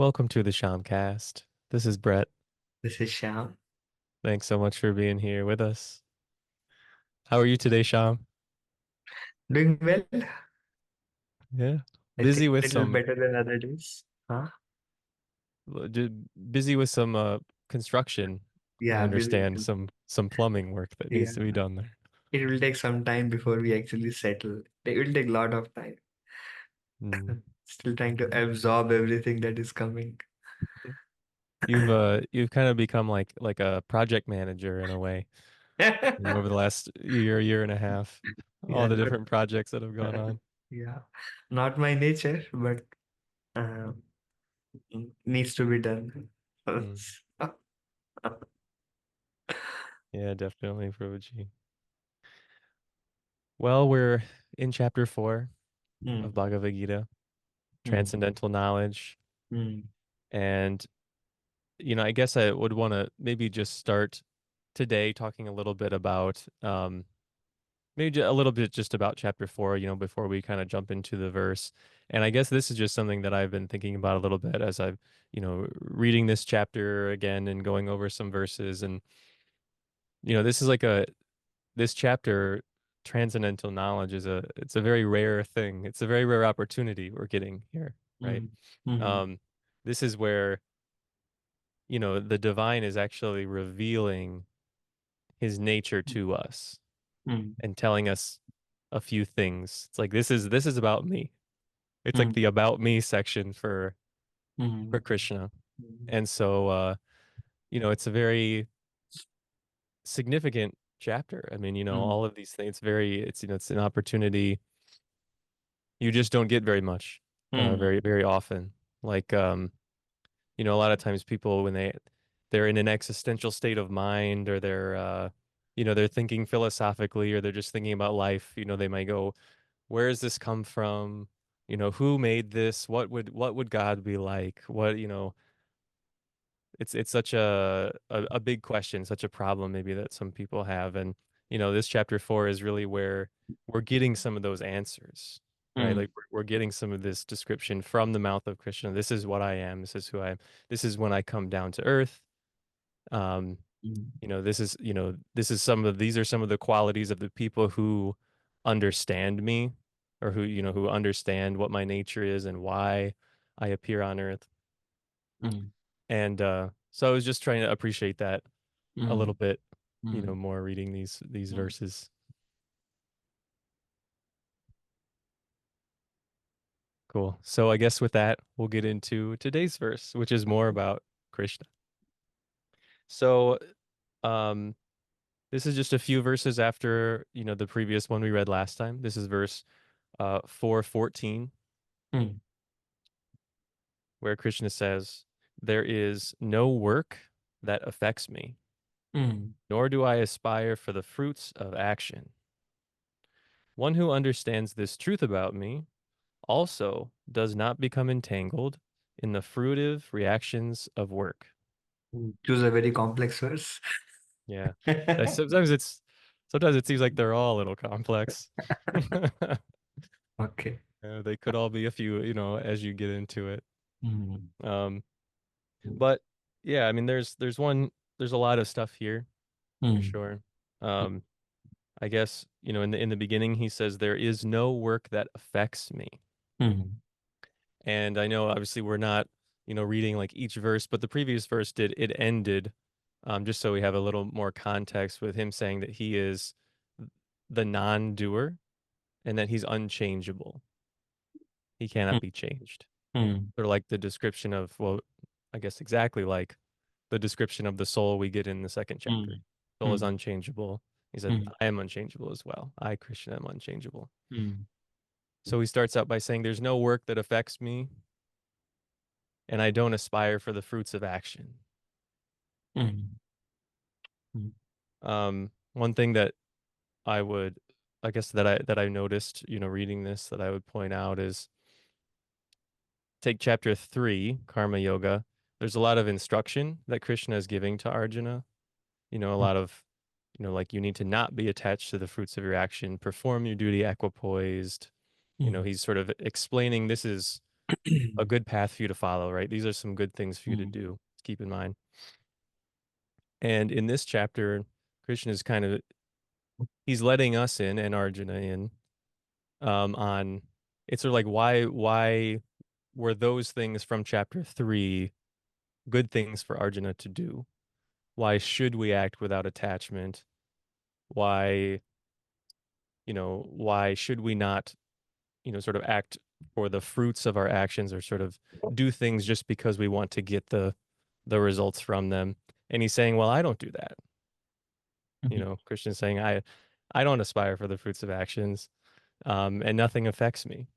Welcome to the Shyamcast. This is Brett. This is Shyam. Thanks so much for being here with us. How are you today, Shyam? Doing well. Yeah. I think Busy with a little some better than other days. Huh? busy with some construction. I Yeah, busy. understand some plumbing work that needs Yeah. to be done there. It will take some time before we actually settle. It will take a lot of time. Mm. Still trying to absorb everything that is coming. You've kind of become like a project manager in a way, over the last year and a half. All Yeah, the not different projects that have gone on. yeah, not my nature, but um, needs to be done. Mm. Yeah, definitely, Prabhuji. Well, we're in chapter 4 of Mm, Bhagavad Gita, mm, transcendental knowledge. mm, And, I guess I would want to maybe just start today talking a little bit about, a little bit just about chapter 4, before we kind of jump into the verse. And I guess this is just something that I've been thinking about a little bit as I've, reading this chapter again and going over some verses. And, this is this chapter, transcendental knowledge it's a very rare thing. It's a very rare opportunity we're getting here, right? mm, mm, Um, this is where the divine is actually revealing his nature to us mm, and telling us a few things. It's like this is about me. It's like mm, the about me section for mm, Krishna. mm, And so it's a very significant chapter. I mean, mm, all of these things, it's an opportunity you just don't get very much, mm, very, very often. Like a lot of times people when they're in an existential state of mind or they're thinking philosophically or they're just thinking about life, they might go, where does this come from? Who made this? What would God be like? It's such a big question, such a problem maybe that some people have. And, this chapter 4 is really where we're getting some of those answers, right? mm, Like we're getting some of this description from the mouth of Krishna. This is what I am. This is who I am. This is when I come down to earth. Um, mm, this is these are some of the qualities of the people who understand me or who understand what my nature is and why I appear on earth. mm, And so I was just trying to appreciate that a little mm, bit, mm. more reading these Mm, verses. Cool. So I guess with that, we'll get into today's verse, which is more about Krishna. So um this is just a few verses after, the previous one we read last time. This is verse 4:14, mm, where Krishna says, "There is no work that affects me, mm, nor do I aspire for the fruits of action. One who understands this truth about me also does not become entangled in the fruitive reactions of work." Choose a very complex verse. Yeah. Sometimes it seems like they're all a little complex. Okay. They could all be a few, as you get into it. Mm, Um, but yeah, I mean there's a lot of stuff here for mm, sure. Um, I guess, in the beginning he says there is no work that affects me. mm, And I know obviously we're not, reading like each verse, but the previous verse it ended, just so we have a little more context with him saying that he is the non-doer and that he's unchangeable. He cannot mm, be changed. mm, Or like the description of, well, I guess exactly like the description of the soul we get in the second chapter. mm, Soul is mm, unchangeable. He said, mm, I am unchangeable as well. I, Krishna, am unchangeable. mm, So he starts out by saying, there's no work that affects me, and I don't aspire for the fruits of action. mm, mm, One thing that I would, I guess that I noticed, reading this that I would point out is take chapter 3, Karma Yoga. There's a lot of instruction that Krishna is giving to Arjuna. A lot of, like you need to not be attached to the fruits of your action, perform your duty equipoised. mm, He's sort of explaining this is a good path for you to follow, right? These are some good things for you to Mm, do. Keep in mind. And in this chapter, Krishna is kind of he's letting us in and Arjuna in on it's sort of like why were those things from chapter 3 good things for Arjuna to do? Why should we act without attachment? Why, why should we not, sort of act for the fruits of our actions or sort of do things just because we want to get the results from them? And he's saying, well, I don't do that. mhm, Krishna's saying, I don't aspire for the fruits of actions, and nothing affects me.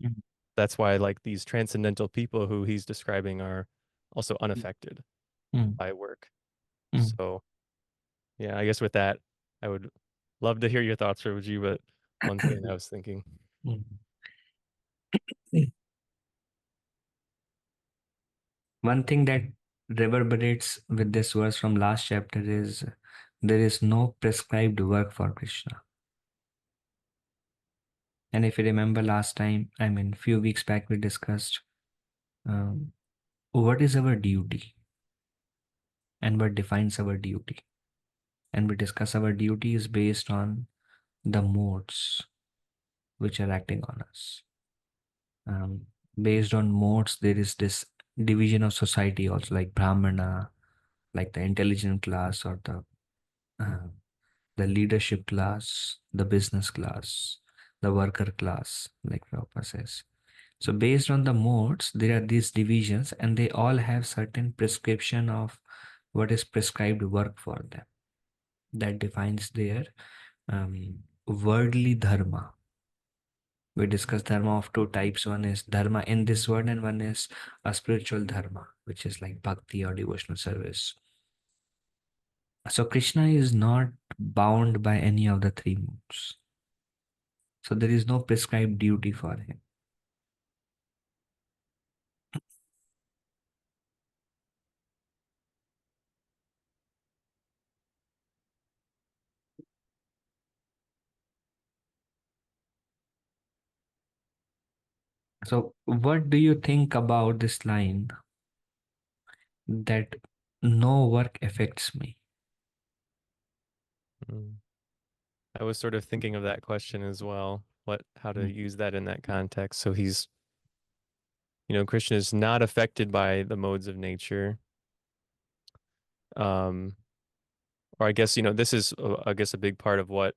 mhm, That's why like these transcendental people who he's describing are also unaffected mhm, by work. mhm, So yeah, I guess with that, I would love to hear your thoughts, Raji, but one thing I was thinking. mhm. One thing that reverberates with this verse from last chapter is there is no prescribed work for Krishna. And if you remember last time, I mean, few weeks back, we discussed um, what is our duty and what defines our duty. And we discuss our duty is based on the modes which are acting on us. Um, Based on modes, there is this division of society also, like Brahmana, like the intelligent class or uh, the leadership class, the business class, the worker class, like Prabhupada says. So based on the modes, there are these divisions, and they all have certain prescription of what is prescribed work for them. That defines their worldly dharma. We discuss dharma of two types. One is dharma in this world, and one is a spiritual dharma, which is like bhakti or devotional service. So Krishna is not bound by any of the three modes. So there is no prescribed duty for him. So what do you think about this line that no work affects me? Mm. I was sort of thinking of that question as well. How to Mm, use that in that context. So he's, Krishna is not affected by the modes of nature. Um, or I guess, this is, I guess, a big part of what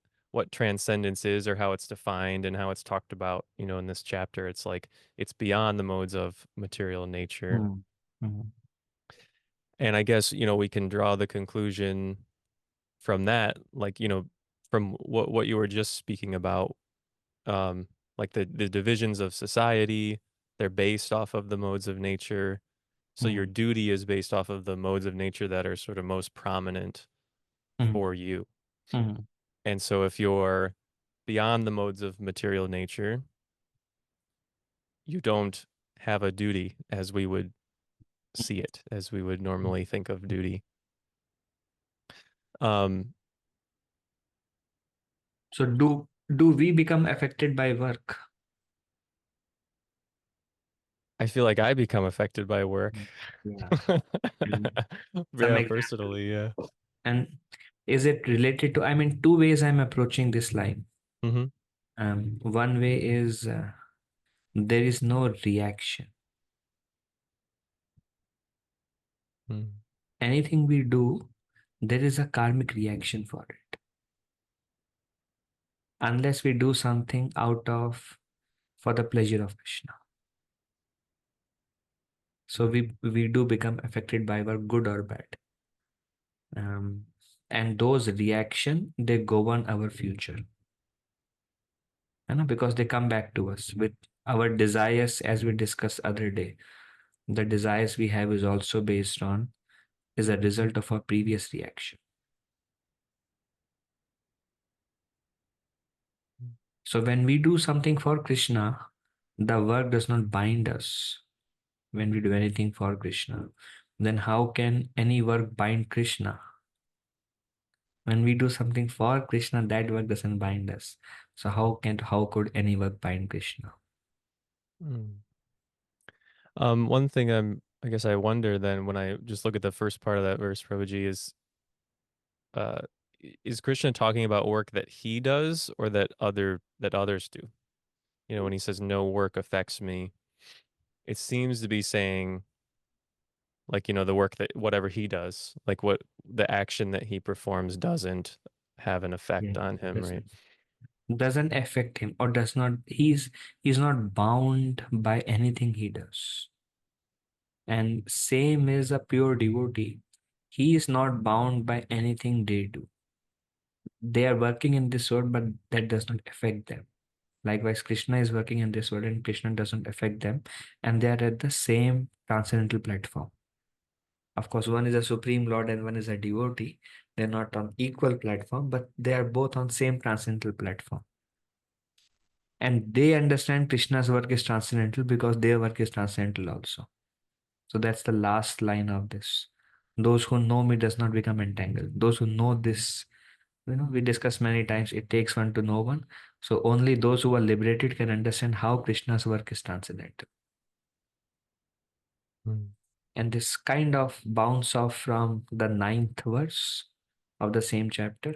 transcendence is or how it's defined and how it's talked about, in this chapter. It's like it's beyond the modes of material nature. mm, mm, And I guess, we can draw the conclusion from that, like, from what you were just speaking about, um, like the divisions of society, they're based off of the modes of nature. So your mm, duty is based off of the modes of nature that are sort of most prominent mm, for you. mm, And so if you're beyond the modes of material nature, you don't have a duty as we would see it, as we would mm. normally think of duty. Um, So do we become affected by work? I feel like I become affected by work. Mm. Yeah. Mm. Some Yeah, example. personally, yeah. And is it related to, I mean, two ways I'm approaching this line. Hmm. One way is there is no reaction. Anything we do, there is a karmic reaction for it. Unless we do something out of for the pleasure of Krishna. So we do become affected by our good or bad. Um, and those reaction they govern our future. Because they come back to us with our desires, as we discussed other day. The desires we have is also based on is a result of our previous reaction. So when we do something for Krishna, the work does not bind us. When we do anything for Krishna, then how can any work bind Krishna? When we do something for Krishna, that work doesn't bind us. So how could any work bind Krishna? Mm. One thing I guess I wonder then when I just look at the first part of that verse, Prabhuji, uh, is Krishna talking about work that he does or that others do? You know, when he says no work affects me, it seems to be saying like, you know, the work that whatever he does, like what the action that he performs doesn't have an Yeah, effect on him, right? doesn't affect him, or does not, he's not bound by anything he does. And same is a pure devotee. He is not bound by anything they do. They are working in this world, but that does not affect them. Likewise, Krishna is working in this world and Krishna doesn't affect them, and they are at the same transcendental platform. Of course, one is a supreme lord and one is a devotee. They're not on equal platform, but they are both on same transcendental platform. And they understand Krishna's work is transcendental because their work is transcendental also. So that's the last line of this. Those who know me does not become entangled. Those who know this, we discussed many times, it takes one to know one. So only those who are liberated can understand how Krishna's work is transcendental. Mm. And this kind of bounce off from the ninth verse of the same chapter,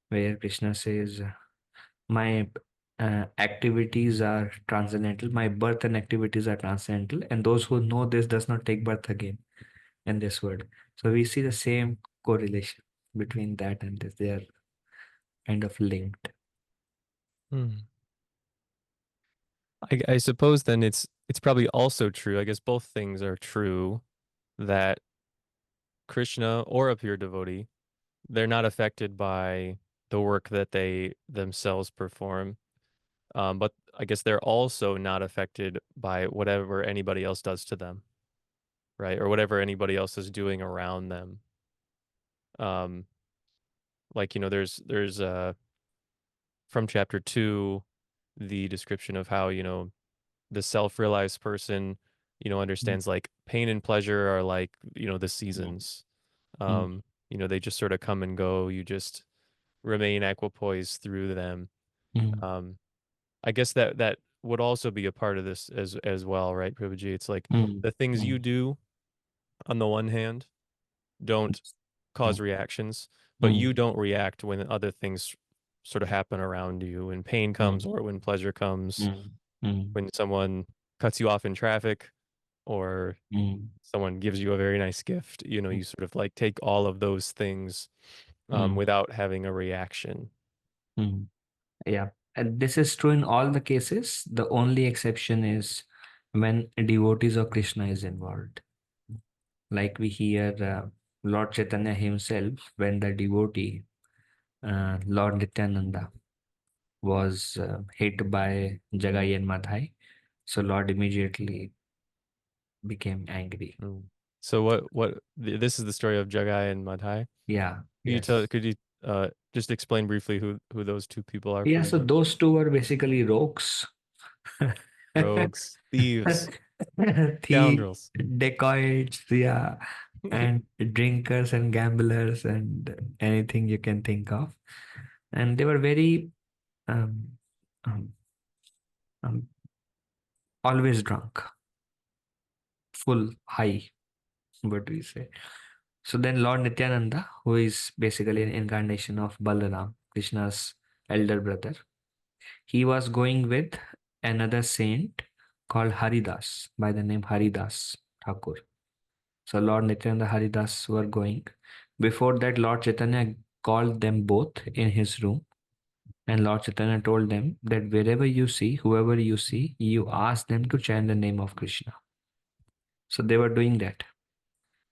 where Krishna says, my activities are transcendental, my birth and activities are transcendental, and those who know this does not take birth again in this world. So we see the same correlation between that and this. They are kind of linked. Hmm. I suppose then it's probably also true. I guess both things are true that Krishna or a pure devotee, they're not affected by the work that they themselves perform. But I guess they're also not affected by whatever anybody else does to them, right? Or whatever anybody else is doing around them. Um, like, you know, there's from chapter 2, the description of how, you know, the self-realized person, you know, Mm, understands like pain and pleasure are like, you know, the mm, seasons. mm, You know, they just sort of come and go. You just remain equipoised through them. mm, Um, I guess that would also be a part of this as well, right, Prabhuji? It's like mm, the things you mm, do on the one hand don't cause mm, reactions, but mm, you don't react when other things sort of happen around you, when pain comes mm, or when pleasure comes, mm, mm, when someone cuts you off in traffic or mm, someone gives you a very nice gift, you know, mm, you sort of like take all of those things mm, without having a reaction. mm. Yeah. And this is true in all the cases. The only exception is when devotees of Krishna is involved. Like we hear Lord Chaitanya himself, when the devotee, Lord Nityananda, was hit by Jagai and Madhai. So Lord immediately became angry. Mm. So this is the story of Jagai and Madhai. Yeah, Could yes. you just explain briefly who those two people are, Yeah, so Prabhuji? those two were basically rogues, Rogues, thieves, thieves, scoundrels. dacoits, yeah, and drinkers and gamblers and anything you can think of. And they were very um, um, um, always drunk, full, high, what do we say? So then Lord Nityananda, who is basically an incarnation of Balaram, Krishna's elder brother, he was going with another saint called Haridas by the name Haridas Thakur. So Lord Nityananda Haridas were going. Before that, Lord Chaitanya called them both in his room, and Lord Chaitanya told them that wherever you see, whoever you see, you ask them to chant the name of Krishna. So they were doing that.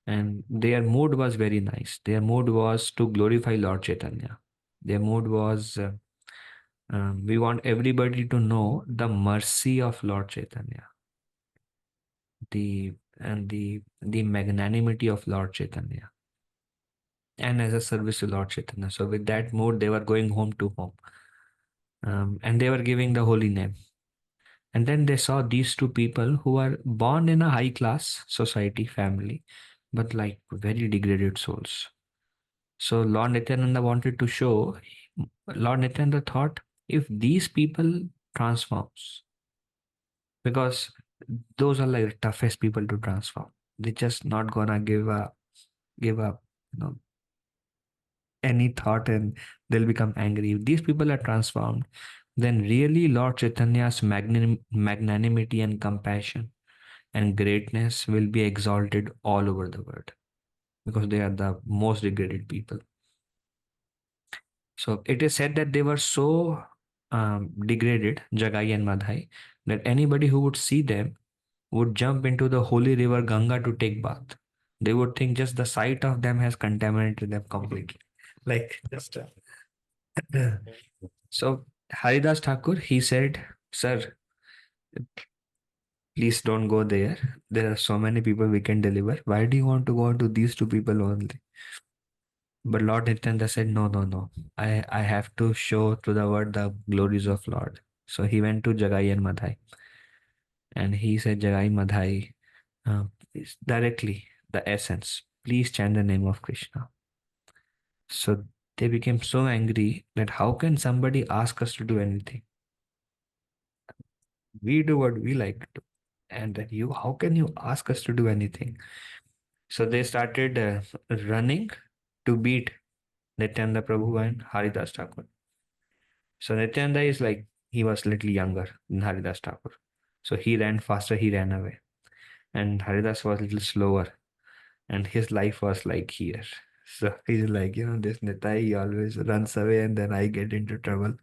And their mood was very nice. Their mood was to glorify Lord Chaitanya. Their mood was we want everybody to know the mercy of Lord Chaitanya, the magnanimity of Lord Chaitanya, and as a service to Lord Chaitanya. So with that mood, they were going home to home, and they were giving the holy name. And then they saw these two people who are born in a high class society family, but like very degraded souls. So Lord Nityananda wanted to show, Lord Nityananda thought, if these people transforms, because those are like the toughest people to transform. They're just not gonna give up, any thought, and they'll become angry. If these people are transformed, then really Lord Chaitanya's magnanimity and compassion and greatness will be exalted all over the world, because they are the most degraded people. So it is said that they were so degraded, Jagai and Madhai, that anybody who would see them would jump into the holy river Ganga to take bath. They would think just the sight of them has contaminated them completely. Like just so Haridas Thakur, he said, "Sir, please don't go there. There are so many people we can deliver. Why do you want to go to these two people only?" But Lord Nityananda said, "No, no, no. I have to show to the world the glories of Lord." So he went to Jagai and Madhai, and he said, "Jagai Madhai, directly the essence. Please chant the name of Krishna." So they became so angry that how can somebody ask us to do anything? We do what we like to do. And then you, how can you ask us to do anything? So they started running to beat Nityananda Prabhu and Haridas Thakur. So Nityananda is like, he was little younger than Haridas Thakur. So he ran faster, he ran away. And Haridas was a little slower, and his life was like here. So he's like, this Nitai, he always runs away and then I get into trouble.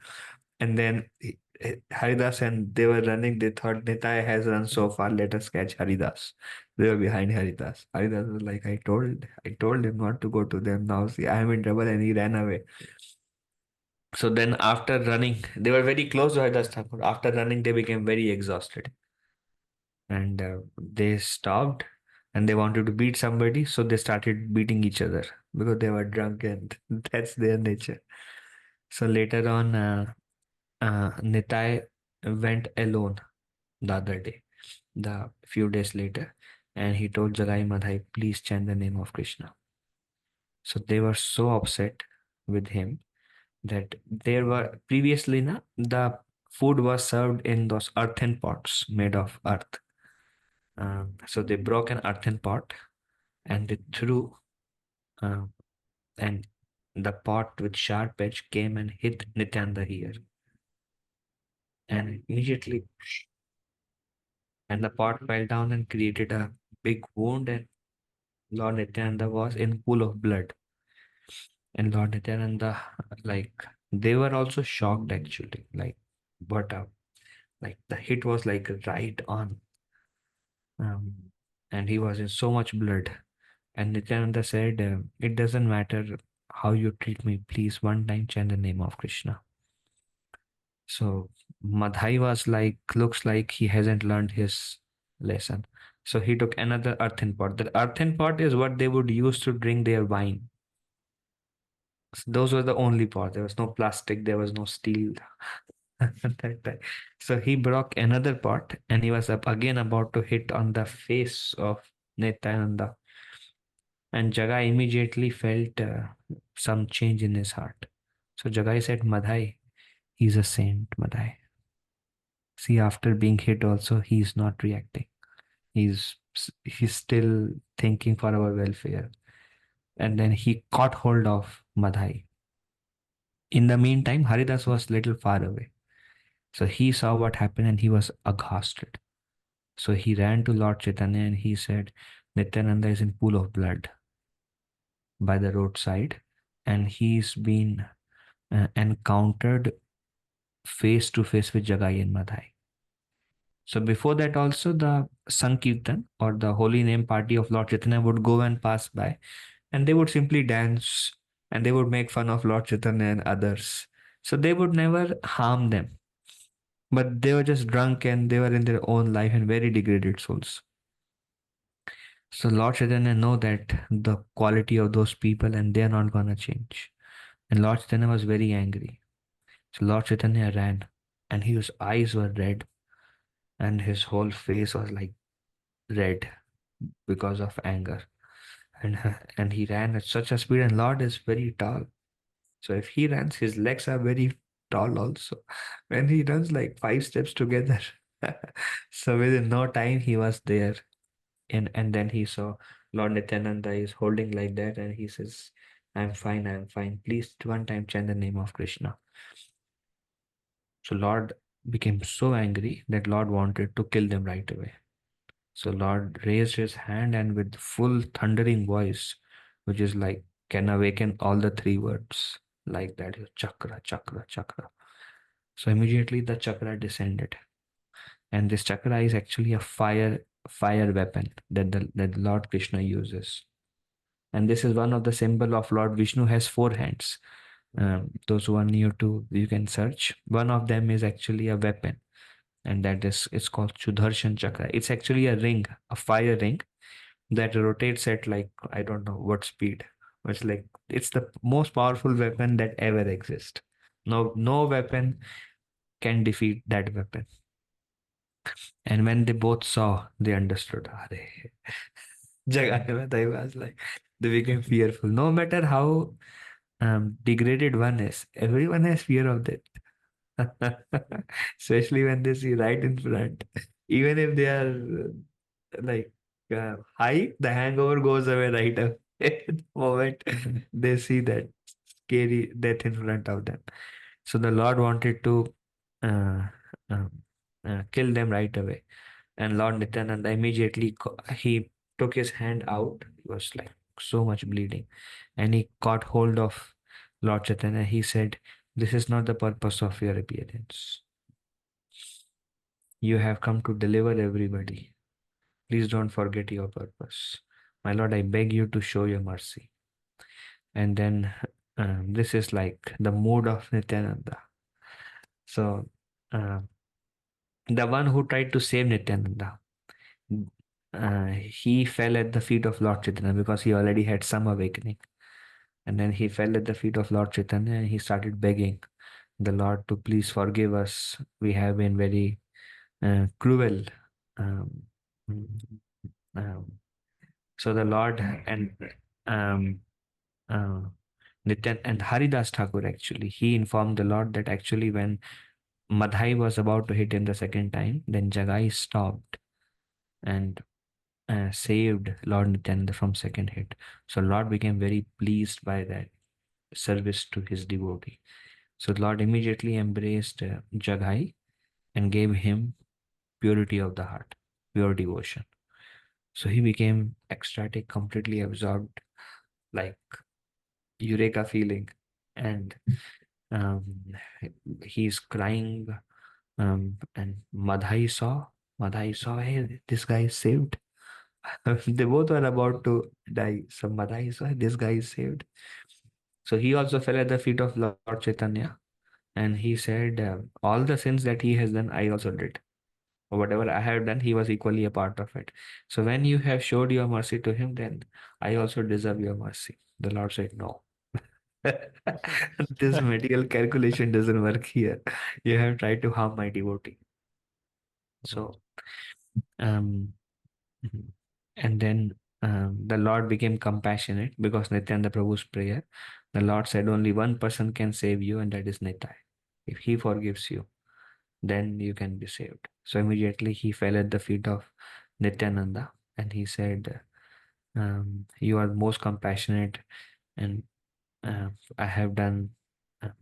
And then Haridas, and they were running, they thought Nitai has run so far, let us catch Haridas. They were behind Haridas. Haridas was like, I told him not to go to them. Now see, I am in trouble, and he ran away. So then after running, they were very close to Haridas Thakur. After running, they became very exhausted. And they stopped, and they wanted to beat somebody. So they started beating each other because they were drunk, and that's their nature. So later on, Nitai went alone the other day, the few days later, and he told Jagai Madhai, please chant the name of Krishna. So they were so upset with him that there were previously the food was served in those earthen pots made of earth. So they broke an earthen pot and they threw, uh, and the pot with sharp edge came and hit Nityananda here, and immediately, and the pot fell down and created a big wound, and Lord Nityananda was in pool of blood. And Lord Nityananda, like, they were also shocked actually, like, but like the hit was like right on, um, and he was in so much blood. And Nityananda said, "It doesn't matter how you treat me. Please, one time chant the name of Krishna." So Madhai was like, looks like he hasn't learned his lesson. So he took another earthen pot. The earthen pot is what they would use to drink their wine. So those were the only pot. There was no plastic. There was no steel. That time. So he broke another pot, and he was up again about to hit on the face of Nityananda. And Jagai immediately felt some change in his heart. So Jagai said, Madhai, he's a saint, Madhai. See, after being hit also, he's not reacting. He's he's still thinking for our welfare. And then he caught hold of Madhai. In the meantime, Haridas was little far away. So he saw what happened and he was aghast. So he ran to Lord Chaitanya and he said, Nityananda is in pool of blood by the roadside, and he's been encountered face to face with Jagai and Madhai. So before that also, the Sankirtan or the holy name party of Lord Chaitanya would go and pass by, and they would simply dance, and they would make fun of Lord Chaitanya and others. So they would never harm them, but they were just drunk and they were in their own life and very degraded souls. So Lord Chaitanya know that the quality of those people, and they are not gonna change. And Lord Chaitanya was very angry. So Lord Chaitanya ran, and his eyes were red, and his whole face was like red because of anger. And and he ran at such a speed, and Lord is very tall. So if he runs, his legs are very tall also. When he runs like 5 steps together, So within no time he was there, and then he saw Lord Nityananda is holding like that, and he says, "I'm fine, I'm fine. Please one time chant the name of Krishna." So Lord became so angry that Lord wanted to kill them right away. So Lord raised his hand and with full thundering voice, which is like can awaken all the three words like that, chakra, chakra, chakra. So immediately the chakra descended, and this chakra is actually a fire weapon that Lord Krishna uses. And this is one of the symbol of Lord Vishnu has four hands. Those who are new to, you can search. One of them is actually a weapon, and that is it's called Sudarshan Chakra. It's actually a ring, a fire ring that rotates at like I don't know what speed. It's like it's the most powerful weapon that ever exists. No weapon can defeat that weapon. And when they both saw, they understood. Are Jagai and Madhai was like they became fearful. No matter how degraded one is, everyone has fear of death. Especially when they see right in front. Even if they are like high, the hangover goes away right away. The moment they see that scary death in front of them. So the Lord wanted to uh, um, kill them right away. And Lord Nityananda immediately he took his hand out. It was like so much bleeding, and he caught hold of Lord Chaitanya. He said, "This is not the purpose of your appearance. You have come to deliver everybody. Please don't forget your purpose. My Lord, I beg you to show your mercy." And then this is like the mood of Nityananda. So uh, the one who tried to save Nityananda, he fell at the feet of Lord Chaitanya because he already had some awakening. And then he fell at the feet of Lord Chaitanya and he started begging the Lord to please forgive us. We have been very cruel. Um, mm, um, so the Lord and um, uh, Nityan and Haridas Thakur actually, he informed the Lord that actually when Madhai was about to hit him the second time, then Jagai stopped and saved Lord Nityananda from second hit. So Lord became very pleased by that service to his devotee. So Lord immediately embraced Jagai and gave him purity of the heart, pure devotion. So he became ecstatic, completely absorbed, like eureka feeling, and um, he's crying. And Madhai saw, hey, this guy is saved. They both were about to die. So Madhai saw, this guy is saved. So he also fell at the feet of Lord Chaitanya, and he said, all the sins that he has done, I also did. Whatever I have done, he was equally a part of it. So when you have showed your mercy to him, then I also deserve your mercy. The Lord said, no. This material calculation doesn't work here. You have tried to harm my devotee. So, um, mhm. And then the Lord became compassionate because Nityananda Prabhu's prayer. The Lord said, only one person can save you, and that is Nitai. If he forgives you, then you can be saved. So immediately he fell at the feet of Nityananda and he said, you are most compassionate, and I have done, um,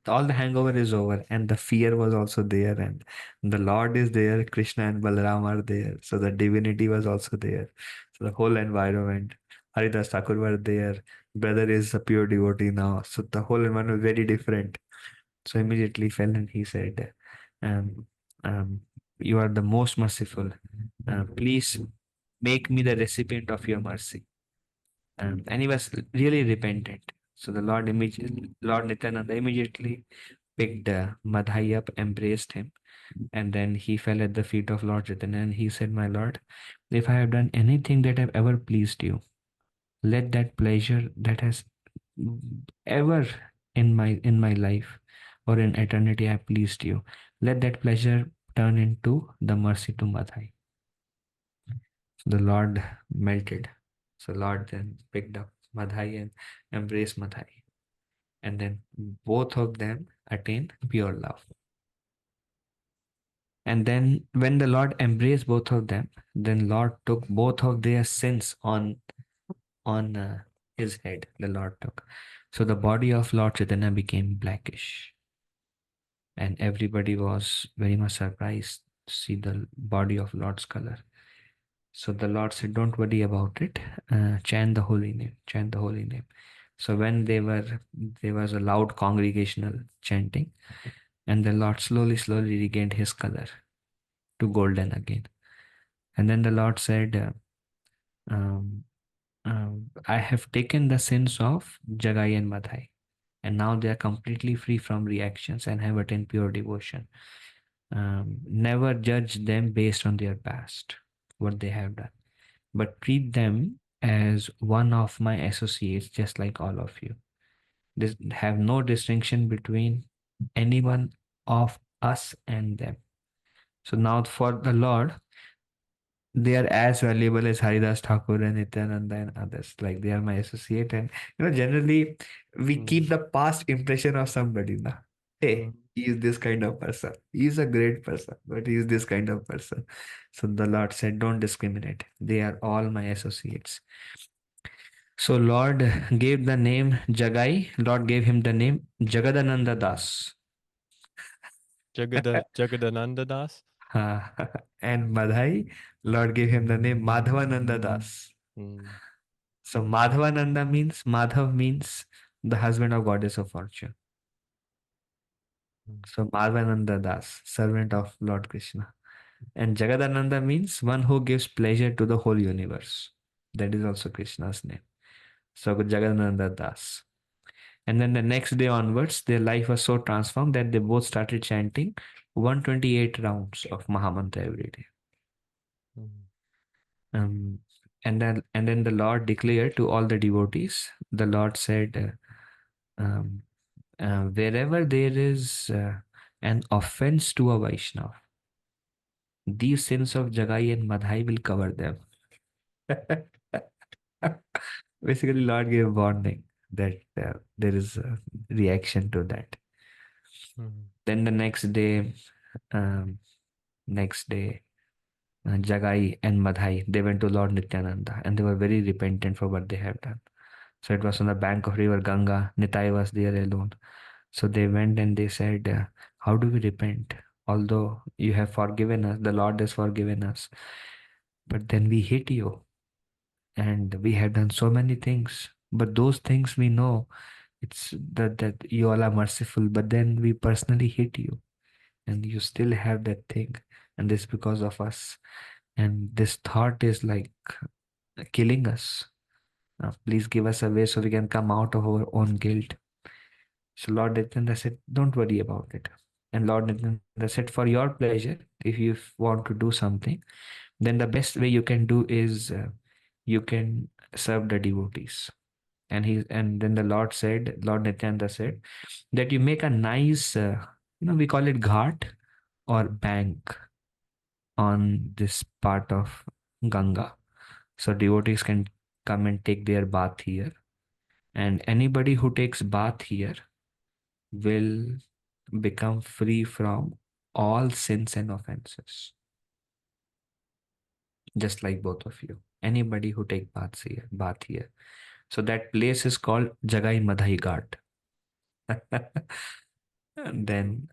all the hangover is over, and the fear was also there, and the Lord is there, Krishna and Balaram are there. So the divinity was also there. So the whole environment, Haridas Thakur were there. Brother is a pure devotee now. So the whole environment was very different. So immediately fell and he said, um, um, you are the most merciful. Please make me the recipient of your mercy. And he was really repentant. So the Lord Nityananda immediately picked Madhai up, embraced him, and then he fell at the feet of Lord Chaitanya and he said, my Lord, if I have done anything that have ever pleased you, let that pleasure that has ever in my life or in eternity have pleased you, let that pleasure turn into the mercy to Madhai. So the Lord melted. So Lord then picked up Madhai and embraced Madhai. And then both of them attained pure love. And then when the Lord embraced both of them, then Lord took both of their sins on his head. The Lord took. So the body of Lord Chaitanya became blackish, and everybody was very much surprised to see the body of Lord's color. So the Lord said, "Don't worry about it. Chant the holy name. Chant the holy name." So when there was a loud congregational chanting, and the Lord slowly regained his color to golden again. And then the Lord said, um, "I have taken the sins of Jagai and Madhai, and now they are completely free from reactions and have attained pure devotion. Never judge them based on their past, what they have done, but treat them as one of my associates, just like all of you. This have no distinction between anyone of us and them." So now for the Lord, they are as valuable as Haridas Thakur and Nityananda and others. Like they are my associate, and generally we Mm, keep the past impression of somebody. Na? Hey, mm, he is this kind of person. He is a great person, but he is this kind of person. So the Lord said, "Don't discriminate. They are all my associates." So Lord gave the name Jagai. Lord gave him the name Jagadananda Das. Jagadananda Das. And Madhai, Lord gave him the name Madhavananda Das. Mm, So Madhavananda means, Madhav means the husband of goddess of fortune. mm, So Madhavananda Das, servant of Lord Krishna. And Jagadananda means one who gives pleasure to the whole universe. That is also Krishna's name. So Jagadananda Das. And then the next day onwards, their life was so transformed that they both started chanting 128 rounds of Mahamantra every day. mm. Um, and then the Lord declared to all the devotees, the Lord said, wherever there is an offense to a Vaishnav, these sins of Jagai and Madhai will cover them. Basically, Lord gave warning that there is a reaction to that. Mm, Then the um, next day, Jagai and Madhai, they went to Lord Nityananda and they were very repentant for what they have done. So it was on the bank of river Ganga. Nitai was there alone. So they went and they said, "How do we repent? Although you have forgiven us, the Lord has forgiven us, but then we hate you and we have done so many things. But those things we know it's that you all are merciful, but then we personally hate you and you still have that thing, and this because of us. And this thought is like killing us. Please give us a way so we can come out of our own guilt." So Lord Nityananda said, "Don't worry about it." And Lord Nityananda said, "For your pleasure, if you want to do something, then the best way you can do is you can serve the devotees." And then the Lord said, Lord Nityananda said, that you make a nice, we call it ghat or bank on this part of Ganga. So devotees can come and take their bath here. And anybody who takes bath here will become free from all sins and offenses, just like both of you. Anybody who take bath here. So that place is called Jagai Madhai Ghat. And then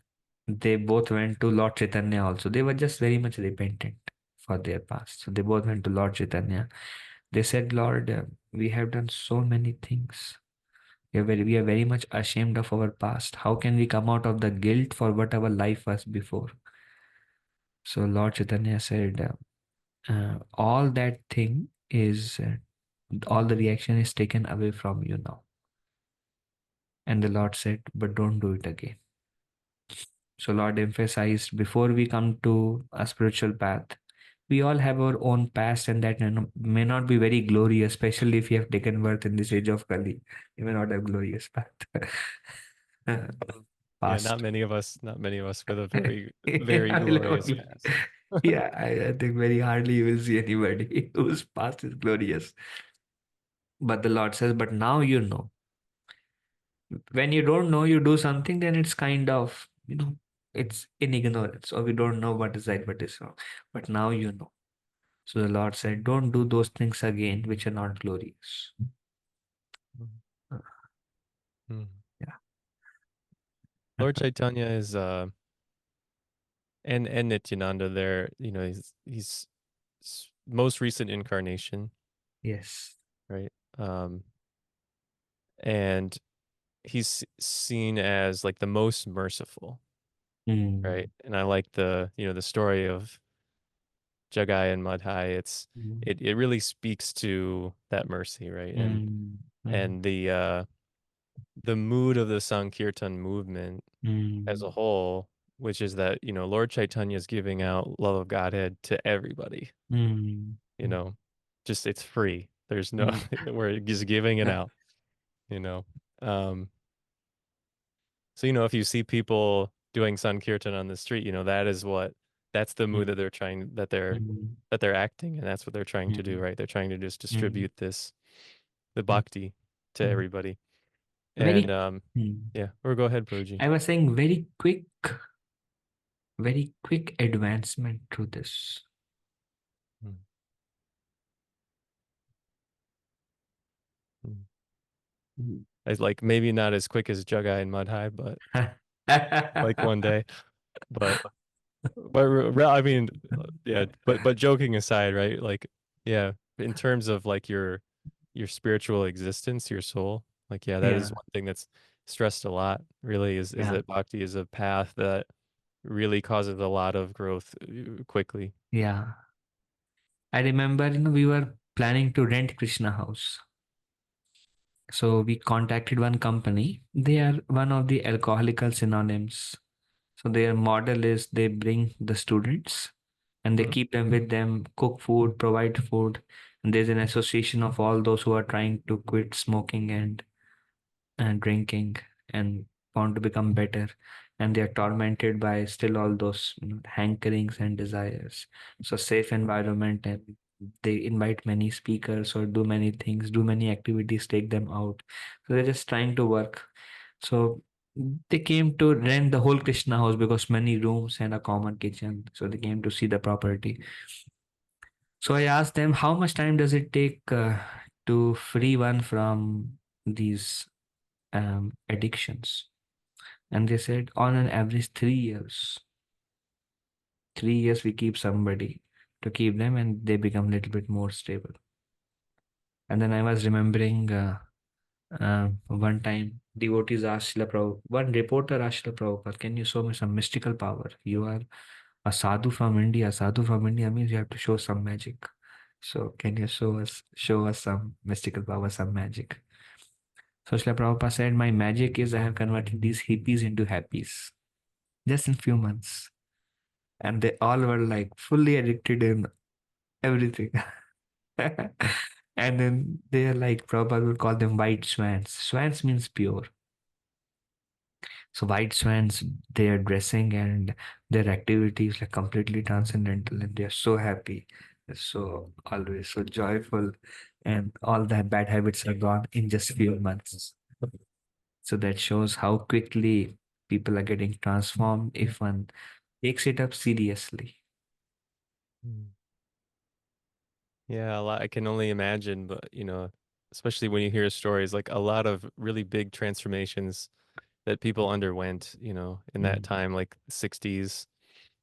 they both went to Lord Chaitanya also. They were just very much repentant for their past. So they both went to Lord Chaitanya. They said, "Lord, we have done so many things. We are very much ashamed of our past. How can we come out of the guilt for what our life was before?" So Lord Chaitanya said, all that thing is, all the reaction is taken away from you now. And the Lord said, "But don't do it again." So Lord emphasized, before we come to a spiritual path, we all have our own past, and that may not be very glorious, especially if you have taken birth in this age of Kali. You may not have glorious path. Yeah, Past. not many of us with a very, very Yeah, glorious past. yeah, I think very hardly you will see anybody whose past is glorious. But the Lord says, "But now you know." When you don't know, you do something, then it's kind of, it's in ignorance, or we don't know what is right, what is wrong. But now you know. So the Lord said, don't do those things again which are not glorious. Mhm. Uh, Mhm. Yeah. Lord Chaitanya is and Nityananda there, he's most recent incarnation, Yes. right? Um, and he's seen as like the most merciful, right? Mm. And I like the story of Jagai and Madhai. Mm. It really speaks to that mercy, right? Mm. Mm. And the mood of the Sankirtan movement as a Mm. whole, which is that, Lord Chaitanya is giving out love of Godhead to everybody, Mm. you know, just it's free. There's no, Mm. we're just giving it out, you know. Um, so, if you see people doing Sankirtan on the street, that's the mood that Mm. they're trying, Mm. that they're acting, and that's what they're trying to do, Mm. right? They're trying to just Mm. distribute the bhakti to Mm. everybody. And, Very, mm. yeah, or go ahead, Prabhuji. I was saying very quick advancement through this. Mm, mm. Mm. It's like maybe not as quick as Jagai and Madhai, but like one day. But I mean, yeah. But joking aside, right? Like, yeah, in terms of like your spiritual existence, your soul, like, yeah, that is Yeah, one thing that's stressed a lot. Really, is yeah, that bhakti is a path that really causes a lot of growth quickly. yeah. I remember, we were planning to rent Krishna house. So we contacted one company. They are one of the alcoholical synonyms. So their model is they bring the students and they Mhm. keep them with them, cook food, provide food. And there's an association of all those who are trying to quit smoking and drinking and want to become better, and they are tormented by still all those, hankerings and desires. So safe environment, and they invite many speakers or do many things, do many activities, take them out. So they're just trying to work. So they came to rent the whole Krishna house because many rooms and a common kitchen, so they came to see the property. So I asked them, how much time does it take to free one from these addictions? And they said, on an average, 3 years. 3 years we keep somebody to keep them, and they become a little bit more stable. And then I was remembering one time devotees asked Srila Prabhupada, one reporter asked Srila Prabhupada, can you show me some mystical power? You are a sadhu from India. Sadhu from India means you have to show some magic. So can you show us some mystical power, some magic? So Srila Prabhupada said, my magic is I have converted these hippies into happies just in few months. And they all were like fully addicted in everything. And then they are like, Prabhupada would call them white swans. Swans means pure. So white swans, their dressing and their activities like completely transcendental, and they're so happy. They're so always so joyful, and all their bad habits are gone in just few months. So that shows how quickly people are getting transformed if one takes it up seriously. Mm. Yeah, I can only imagine, but especially when you hear stories, like a lot of really big transformations that people underwent, in that Mm, time, like 60s,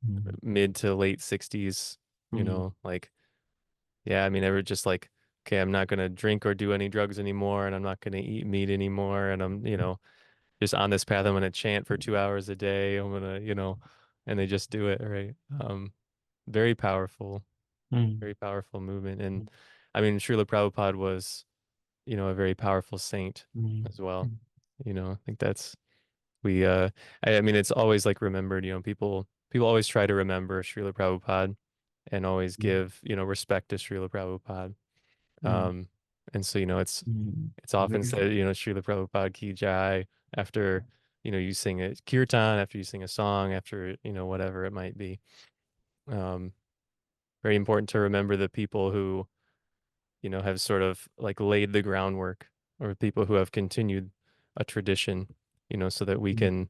mm, mid to late 60s, mm, like, yeah, I mean, they were just like, okay, I'm not gonna drink or do any drugs anymore, and I'm not gonna eat meat anymore, and I'm, just on this path. I'm gonna chant for 2 hours a day. I'm gonna, and they just do it, right? Very powerful, mm, very powerful movement. And I mean, Srila Prabhupada was, a very powerful saint mm, as well. mm, I think that's we I mean it's always like remembered, people always try to remember Srila Prabhupada and always mm, give, respect to Srila Prabhupada. mm, Um and so, mm. it's often Very- said, Srila Prabhupada ki jai after, you sing a kirtan, after you sing a song, after, whatever it might be. Um Very important to remember the people who, have sort of like laid the groundwork, or people who have continued a tradition, so that we mm, can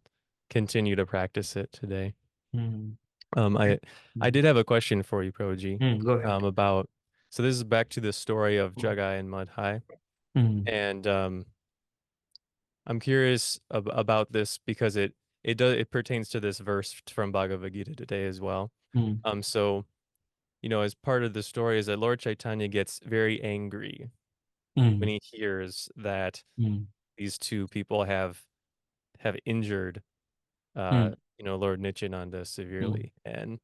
continue to practice it today. Mm. Um, I I Mm. did have a question for you, Proji, Go ahead. about so this is back to the story of Jagai and Madhai, Mm. and I'm curious about this because it pertains to this verse from Bhagavad Gita today as well. Mm. So as part of the story is that Lord Chaitanya gets very angry when Mm. he hears that Mm. these two people have injured Mm. Lord Nityananda Mm. severely, and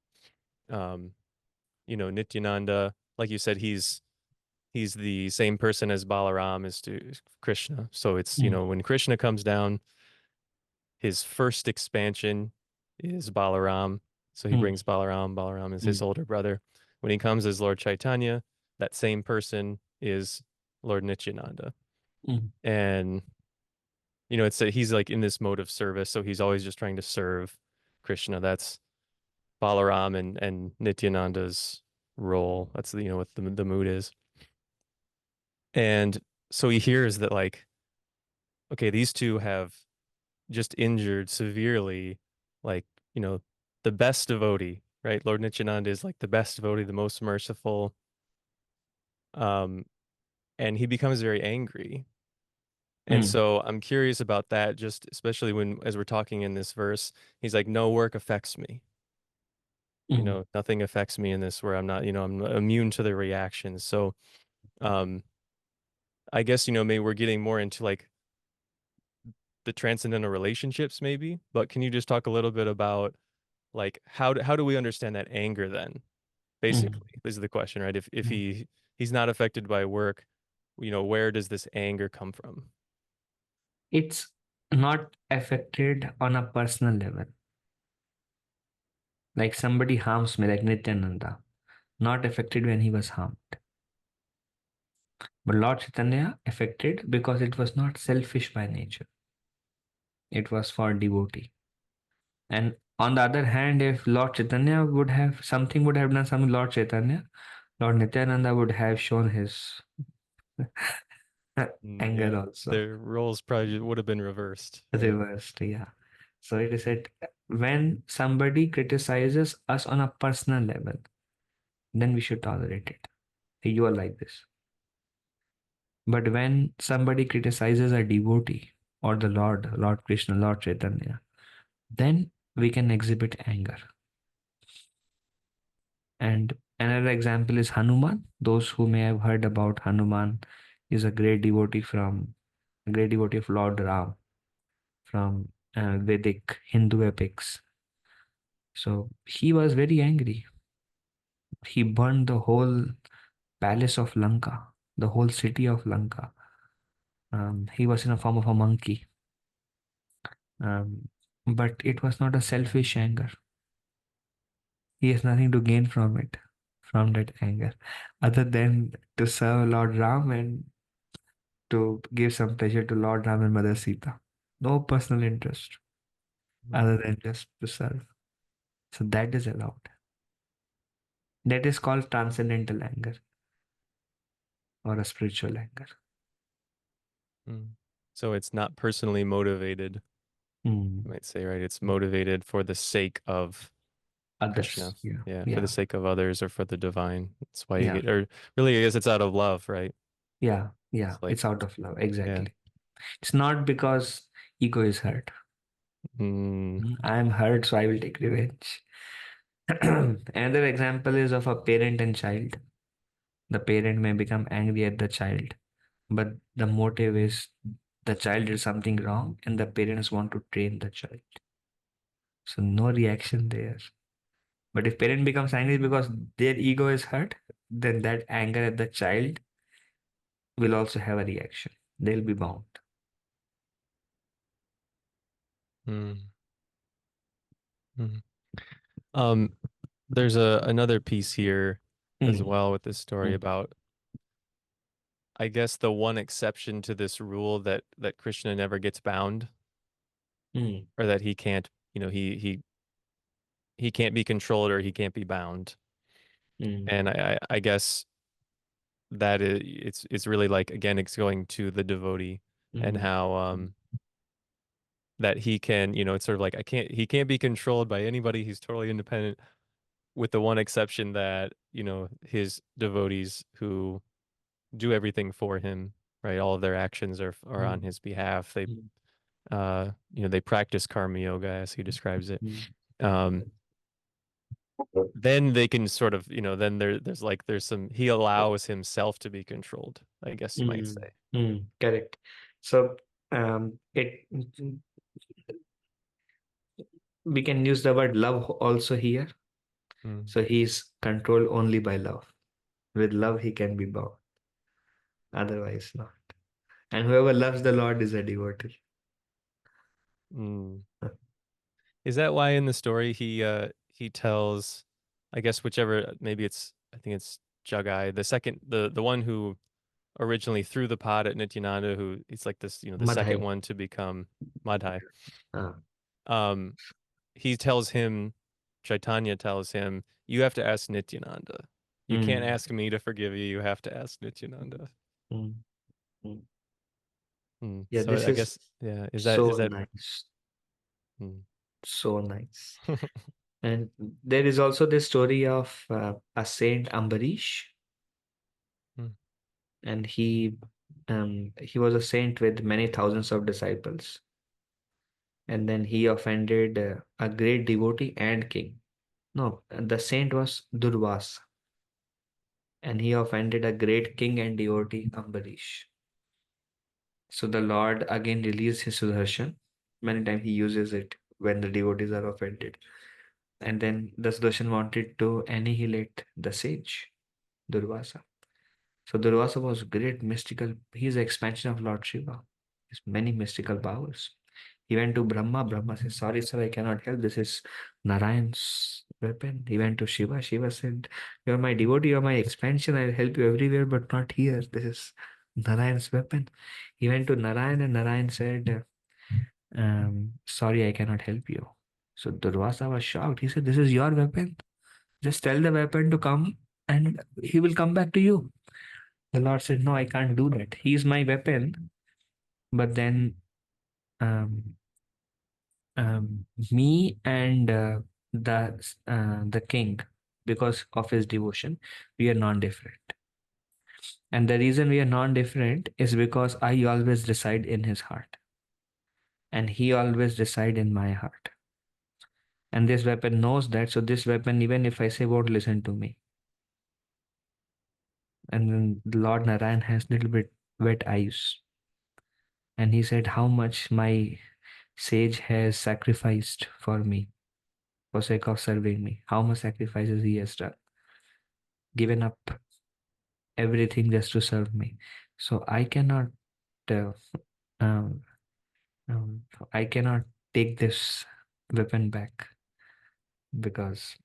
um Nityananda, like you said, he's the same person as Balaram is to Krishna. So it's, Mm. when Krishna comes down, his first expansion is Balaram. So he Mm. brings Balaram. Balaram is his Mm. older brother. When he comes as Lord Chaitanya, that same person is Lord Nityananda. Mm. And, he's like in this mode of service. So he's always just trying to serve Krishna. That's Balaram and Nityananda's role. That's, what the mood is. And so he hears that, like, okay, these two have just injured severely, like, the best devotee, right? Lord Nityananda is like the best devotee, the most merciful. Um, and he becomes very angry. And Mm. so I'm curious about that, just especially as we're talking in this verse, he's like, no work affects me. Mm. Nothing affects me in this where I'm not, I'm immune to the reactions. So, um, I guess, maybe we're getting more into like the transcendental relationships maybe, but can you just talk a little bit about like how do we understand that anger then? Mm. Basically, this is the question, right? If Mm. he's not affected by work, where does this anger come from? It's not affected on a personal level. Like somebody harms me, like Nityananda, not affected when he was harmed. But Lord Chaitanya affected because it was not selfish by nature. It was for devotee. And on the other hand, if Lord Chaitanya would have something would have done something Lord Chaitanya, Lord Nityananda would have shown his Yeah, anger also. their roles probably would have been reversed, right? Reversed, yeah. So it is said when somebody criticizes us on a personal level, then we should tolerate it. Hey, you are like this. But when somebody criticizes a devotee or the Lord, Lord Krishna, Lord Chaitanya, then we can exhibit anger. And another example is Hanuman. Those who may have heard about Hanuman is a great devotee of Lord Ram from Vedic Hindu epics. So he was very angry. He burned the whole palace of Lanka, the whole city of Lanka. He was in a form of a monkey. Um, but it was not a selfish anger. He has nothing to gain from it, from that anger, other than to serve Lord Ram and to give some pleasure to Lord Ram and Mother Sita. No personal interest Mm. other than just to serve. So that is allowed. That is called transcendental anger or a spiritual anger. Mm. So it's not personally motivated, you Mm. might say, right? It's motivated for the sake of Others. Krishna. Yeah. Yeah, for the Yeah. sake of others or for the divine. That's why you Yeah. get, or really, I guess it's out of love, right? Yeah. Yeah. It's like, It's out of love. yeah. Exactly. It's not because ego is hurt. Mm, I am hurt, so I will take revenge. Another example is of a parent and child. The parent may become angry at the child, but the motive is the child did something wrong and the parents want to train the child. So no reaction there. But if parent becomes angry because their ego is hurt, then that anger at the child will also have a reaction. They'll be bound. mm, mm. Um, there's another piece here as Mm. well with this story Mm. about, I guess, the one exception to this rule that Krishna never gets bound, Mm. or that he can't, he can't be controlled or he can't be bound. Mm. And I guess that it's really like, again, it's going to the devotee and Mm. how that he can, it's sort of like he can't be controlled by anybody. He's totally independent, with the one exception that, his devotees who do everything for him, right? All of their actions are on mm, his behalf. They mm, they practice karma yoga as he describes it. mm, Um, then they can sort of, then there's some, he allows himself to be controlled, I guess you might mm, say. correct. So it we can use the word love also here. Mm, So he's controlled only by love. With love, he can be bound. Otherwise, not. And whoever loves the Lord is a devotee. mm. Is that why in the story he tells, I guess whichever, maybe I think it's Jagai, the one who originally threw the pot at Nityananda, who it's like this, the second Madhai. one to become Madhai. Ah. Um, he tells him, Chaitanya tells him, you have to ask Nityananda. You can't Mm, ask me to forgive you. You have to ask Nityananda. mm, mm. Yeah, So this I is guess, yeah, so is that, nice. hmm. So nice. And there is also this story of a saint Ambarish, Hmm. and he was a saint with many thousands of disciples. And then he offended a great devotee and king. No, the saint was Durvasa, and he offended a great king and devotee Ambarish. So the Lord again released his Sudarshan. Many times he uses it when the devotees are offended. And then the Sudarshan wanted to annihilate the sage, Durvasa. So Durvasa was great mystical. He is the expansion of Lord Shiva. He has many mystical powers. He went to Brahma. Brahma said, sorry, sir, I cannot help. This is Narayan's weapon. He went to Shiva. Shiva said, you're my devotee, you're my expansion. I'll help you everywhere, but not here. This is Narayan's weapon. He went to Narayan, and Narayan said, sorry, I cannot help you. So Durvasa was shocked. He said, this is your weapon. Just tell the weapon to come and he will come back to you. The Lord said, no, I can't do that. He is my weapon. But then um, me and the king, because of his devotion, we are non-different. And the reason we are non-different is because I always reside in his heart, and he always reside in my heart. And this weapon knows that. So this weapon, even if I say, won't listen to me. And then the Lord Narayan has little bit wet eyes, and he said, how much my sage has sacrificed for me, for sake of serving me. How much sacrifices he has done, given up everything just to serve me. So uh, um, um, I cannot take this weapon back, because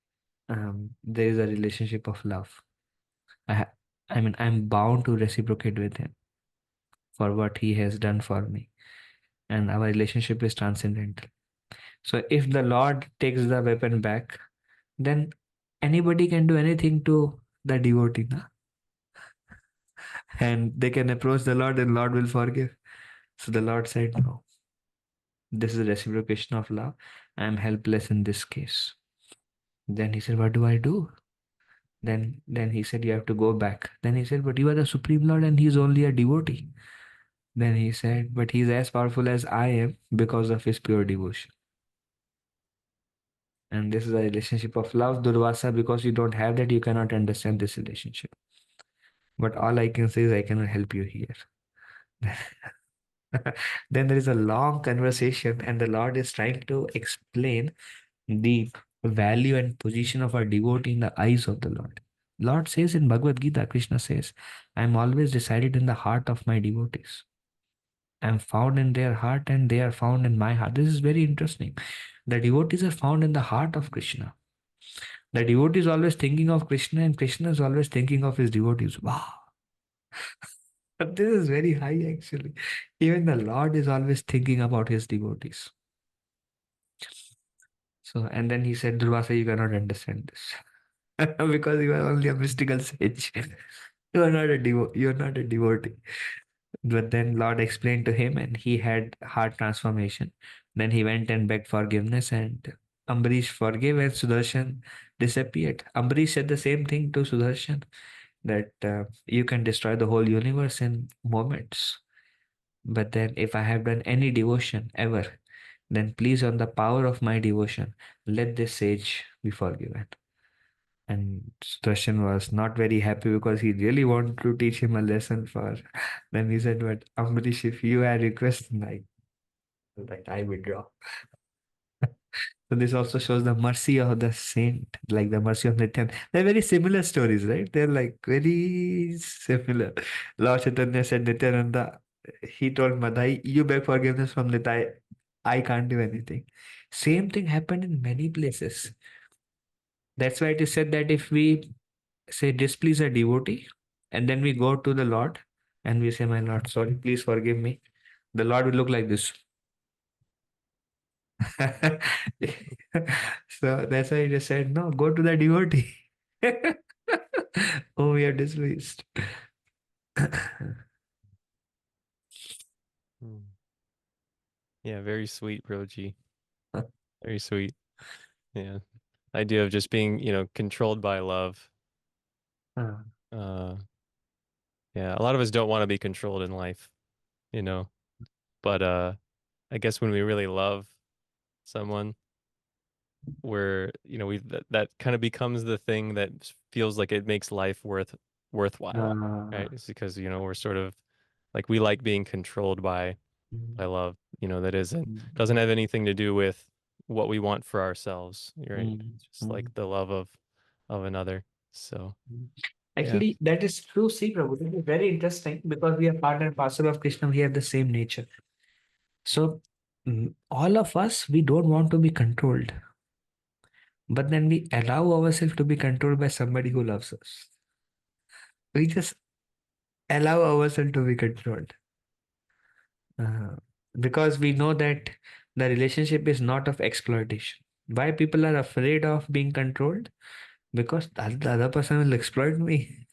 there is a relationship of love. I'm bound to reciprocate with him for what he has done for me, and our relationship is transcendental. So if the Lord takes the weapon back, then anybody can do anything to the devotee, na? And they can approach the Lord and Lord will forgive. So the Lord said, no, this is a reciprocation of love. I am helpless in this case. Then he said, what do I do? Then he said, you have to go back. Then he said, but you are the Supreme Lord and he is only a devotee. Then he said, but he is as powerful as I am because of his pure devotion. And this is a relationship of love, Durvasa. Because you don't have that, you cannot understand this relationship. But all I can say is I cannot help you here. Then there is a long conversation, and the Lord is trying to explain the value and position of our devotee in the eyes of the Lord. Lord says in Bhagavad Gita, Krishna says, I am always resided in the heart of my devotees. I am found in their heart and they are found in my heart. This is very interesting. The devotees are found in the heart of Krishna. The devotee is always thinking of Krishna, and Krishna is always thinking of his devotees. Wow. But this is very high actually. Even the Lord is always thinking about his devotees. So, and then he said, Durvasa, you cannot understand this. Because you are only a mystical sage. You are not a devotee. But then Lord explained to him and he had heart transformation. Then he went and begged forgiveness and Ambarish forgave and Sudarshan disappeared. Ambarish said the same thing to Sudarshan that you can destroy the whole universe in moments. But then if I have done any devotion ever, then please on the power of my devotion, let this sage be forgiven. And Sudarshan was not very happy because he really wanted to teach him a lesson for. Then he said, "But Ambarish, if you are requesting, like I withdraw." So this also shows the mercy of the saint, like the mercy of Nityan. They're very similar stories, right? They're like very similar. Lord Chaitanya said Nityananda, he told Madhai, "You beg forgiveness from Nitai. I can't do anything." Same thing happened in many places. That's why it is said that if we say displease a devotee and then we go to the Lord and we say, "My Lord, sorry, please forgive me," the Lord will look like this. So that's why he just said, "No, go to the devotee." Oh, we are displeased. Mm. Yeah, very sweet, Roji. Very sweet. Yeah. Idea of just being, controlled by love. Ah, Uh, yeah, a lot of us don't want to be controlled in life, you know, but I guess when we really love someone, where, we that kind of becomes the thing that feels like it makes life worthwhile, right? ah, It's because, we're sort of like we like being controlled by mm, love, that doesn't mm, have anything to do with what we want for ourselves, right? mm, It's just mm, like the love of another. So, mm. yeah. Actually, that is true. See, Prabhu, this is very interesting because we are part and parcel of Krishna. We have the same nature. So, all of us, we don't want to be controlled, but then we allow ourselves to be controlled by somebody who loves us. We just allow ourselves to be controlled. Uh, because we know that the relationship is not of exploitation. Why people are afraid of being controlled? Because the other person will exploit me.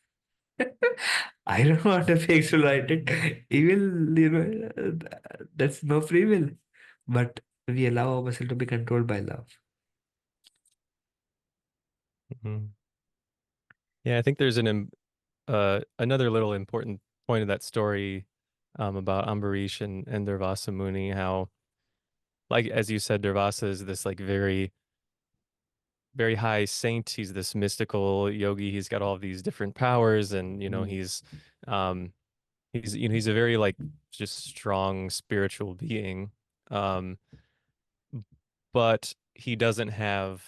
I don't want to be exploited. Evil, that's no free will. But we allow ourselves to be controlled by love. Mhm. Yeah, I think there's another little important point of that story, about Ambarish and Durvasa Muni, how, like as you said, Durvasa is this like very very high saint. He's this mystical yogi. He's got all of these different powers, and Mm, um he's a very like just strong spiritual being. Um, but he doesn't have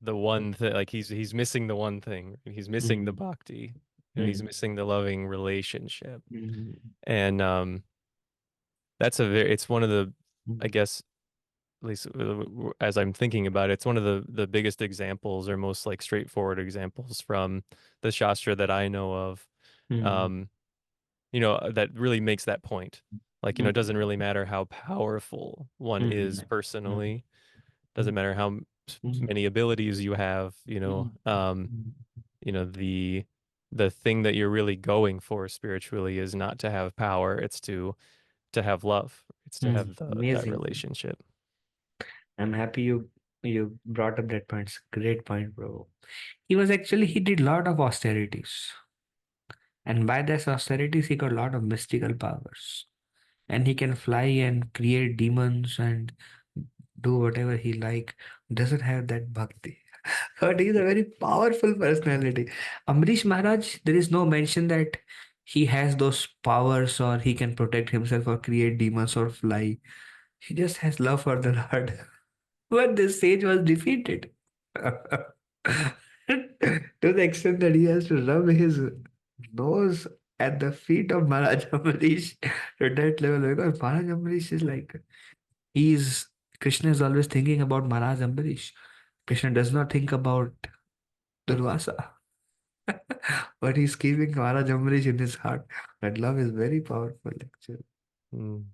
the one thing. Like he's missing the one thing. He's missing the mm, bhakti. He's mm, missing the loving relationship. mm, And it's one of the, I mm, guess, at least as I'm thinking about it, it's one of the biggest examples or most like straightforward examples from the Shastra that I know of. mm, Um, that really makes that point. Like, it doesn't really matter how powerful one is mm, personally, doesn't mm, matter how mm, many abilities you have, mm, the thing that you're really going for spiritually is not to have power, it's to have love. It's to have that Amazing. relationship. I'm happy you brought up that point. It's a great point, bro. He did lot of austerities. And by those austerities, he got a lot of mystical powers. And he can fly and create demons and do whatever he like. Doesn't have that bhakti. But he's a very powerful personality. Amrish Maharaj, there is no mention that he has those powers or he can protect himself or create demons or fly. He just has love for the Lord. But this sage was defeated. To the extent that he has to rub his nose at the feet of Maharaj Ambarish to that level because Maharaj Ambarish is like he's Krishna is always thinking about Maharaj Ambarish. Krishna does not think about Durvasa. But he's keeping Maharaj Ambarish in his heart. That love is very powerful actually. Mm.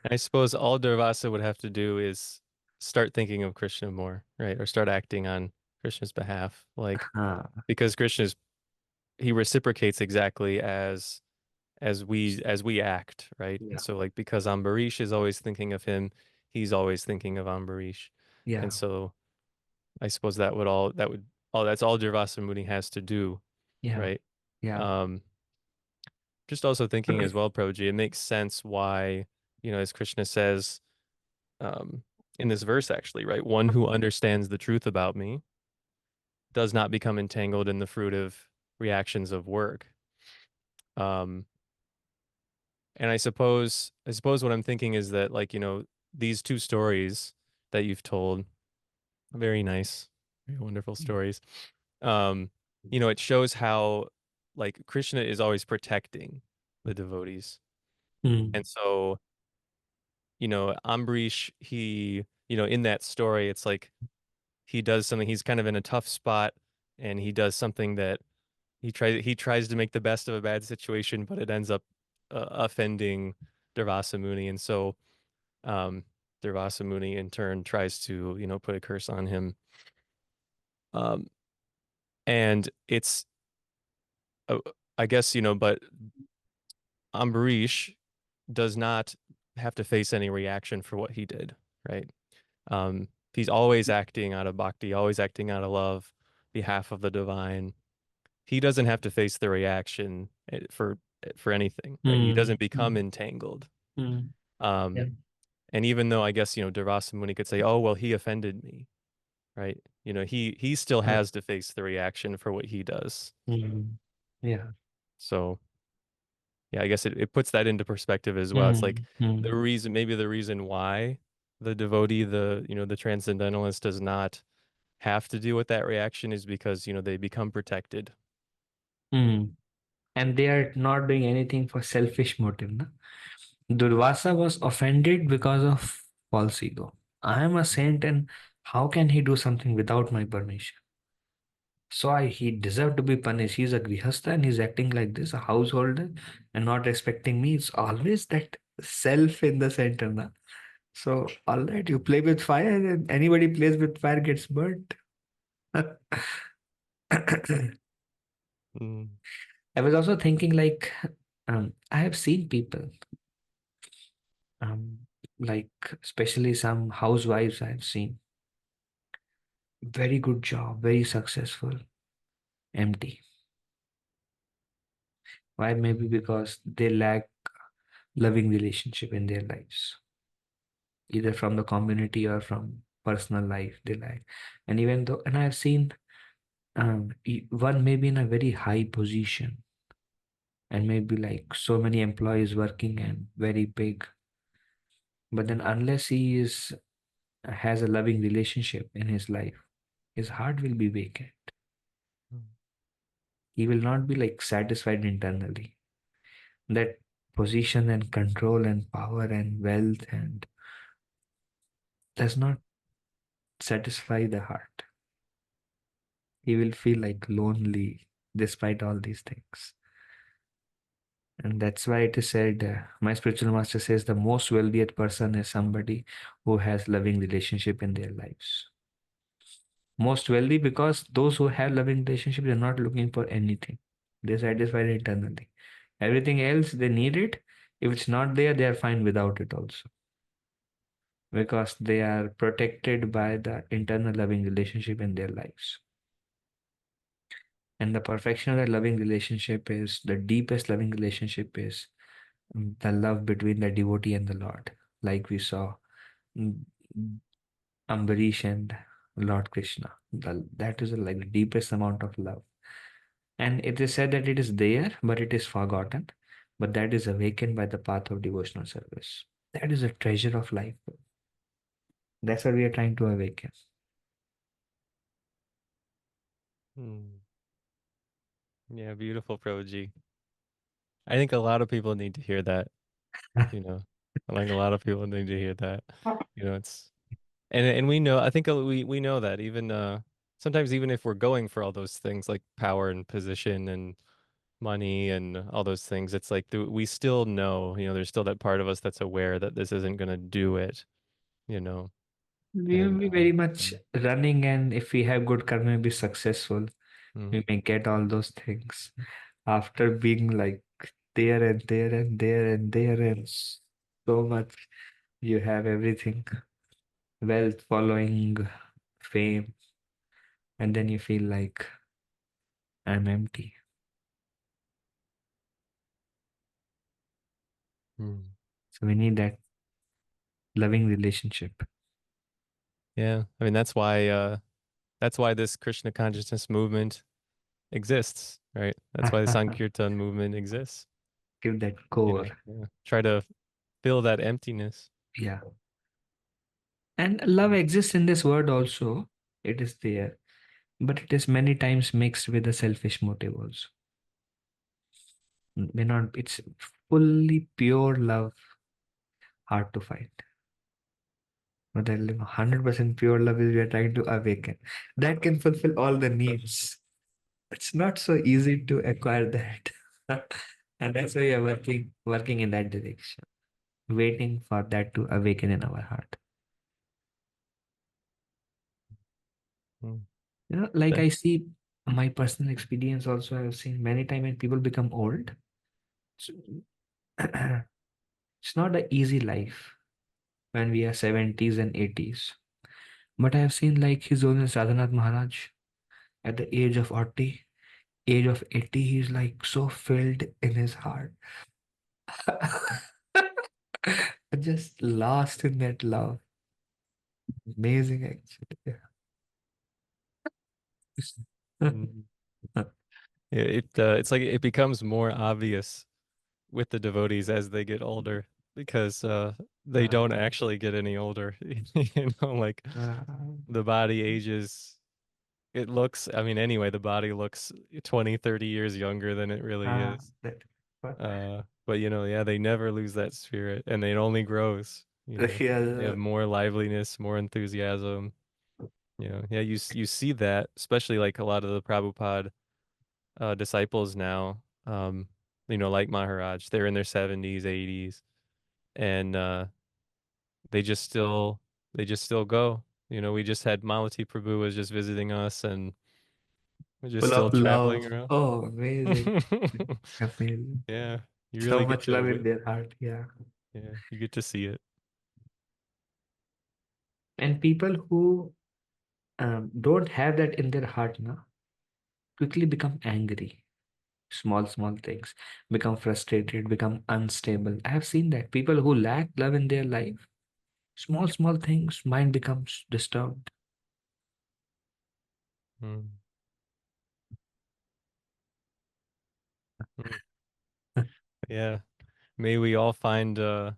I suppose all Durvasa would have to do is start thinking of Krishna more, right? Or start acting on Krishna's behalf. Like, Ah, because he reciprocates exactly as we act, right? And Yeah. so like because Ambarish is always thinking of him, he's always thinking of Ambarish. And Yeah. so I suppose that would that's all Durvasa Muni has to do, Yeah. right? Yeah. Um, just also thinking as well, Prabhuji, it makes sense why, as Krishna says, um, in this verse actually, right? One who understands the truth about me does not become entangled in the fruitive reactions of work. Um, and I suppose what I'm thinking is that like, these two stories that you've told, very nice, very wonderful stories. Um, it shows how like Krishna is always protecting the devotees. Mm. And so, Ambarish, in that story, it's like he does something, he's kind of in a tough spot and he does something that he tries to make the best of a bad situation, but it ends up offending Durvasa Muni. And so um Durvasa Muni in turn tries to, put a curse on him. Um and it's uh, I guess, but Ambarish does not have to face any reaction for what he did, right? He's always acting out of bhakti, always acting out of love, behalf of the divine. He doesn't have to face the reaction for anything, right? He Mm. doesn't become Mm. entangled. Mm. Yeah. Um, and even though I guess, Durvasa Muni could say, "Oh, well, he offended me," right? He still Yeah. has to face the reaction for what he does. Mm. Yeah. So yeah, I guess it puts that into perspective as well. It's like Mm. Mm. maybe the reason why the devotee, the transcendentalist does not have to deal with that reaction is because, they become protected. Mm. And they are not doing anything for selfish motive. Na? Durvasa was offended because of false ego. I am a saint, and how can he do something without my permission? So he deserved to be punished. He's a grihastha and he's acting like this, a householder, and not respecting me. It's always that self in the center. Na? So, all right, you play with fire, and anybody plays with fire gets burnt. I Mm. was also thinking, like, I have seen people, um, like, especially some housewives I have seen, very good job, very successful, empty. Why? Maybe because they lack loving relationship in their lives, either from the community or from personal life they lack. And even though, and I've seen one maybe in a very high position and maybe like so many employees working and very big, but then unless he is has a loving relationship in his life, his heart will be vacant. He will not be like satisfied internally. That position and control and power and wealth and does not satisfy the heart. He will feel like lonely despite all these things. And that's why it is said, my spiritual master says the most wealthiest person is somebody who has loving relationship in their lives. Most wealthy because those who have loving relationship, they're not looking for anything. They're satisfied internally. Everything else, they need it. If it's not there, they are fine without it also. Because they are protected by the internal loving relationship in their lives. And the perfection of that loving relationship is the deepest loving relationship is the love between the devotee and the Lord, like we saw mm, Ambarish and Lord Krishna. That is like the deepest amount of love. And it is said that it is there, but it is forgotten. But that is awakened by the path of devotional service. That is a treasure of life. That's what we are trying to awaken. Mm. Yeah, beautiful, Prabhuji. I think a lot of people need to hear that, you know. I think a lot of people need to hear that. It's and we know, I think we know that even sometimes even if we're going for all those things like power and position and money and all those things, it's like we still know, there's still that part of us that's aware that this isn't going to do it, you know. We will And be very much running, and if we have good karma, we'll be successful. mm, We may get all those things after being like there and there and there and there and so much. You have everything, wealth, following, fame, and then you feel like I'm empty. Mm. So we need that loving relationship. Yeah. I mean, that's why this Krishna consciousness movement exists, right? That's why the Sankirtan movement exists. Give that core. Yeah. Try to fill that emptiness. Yeah. And love exists in this world also. It is there. But it is many times mixed with a selfish motive also. May not, it's fully pure love, hard to find. But that 100% pure love is we are trying to awaken. That can fulfill all the needs. It's not so easy to acquire that. And that's why we are working in that direction, waiting for that to awaken in our heart. Mm. Like Yeah. I see my personal experience also, I've seen many times when people become old. It's, it's not an easy life when we are 70s and 80s. But I have seen like His Holiness Radhanath Maharaj at the age of 80, he's like so filled in his heart. Just lost in that love. Amazing, actually. Yeah. Mm. It's like it becomes more obvious with the devotees as they get older because they Uh, don't actually get any older. Like uh, the body ages. It looks, I mean, anyway, the body looks 20, 30 years younger than it really is. that, but, But yeah, they never lose that spirit and it only grows, They yeah, have more liveliness, more enthusiasm. Yeah, you see that, especially like a lot of the Prabhupada disciples now, like Maharaj, they're in their 70s, 80s, and they just still they just still go. We just had Malati Prabhu was just visiting us and we're just full still of traveling love. around. Oh, amazing. Amazing. Yeah, you So really get much to love in their heart. Yeah. yeah, you get to see it. And people who don't have that in their heart now quickly become angry. Small things become frustrated, become unstable. I have seen that people who lack love in their life, small things, mind becomes disturbed. Mm, mm. Yeah, may we all find that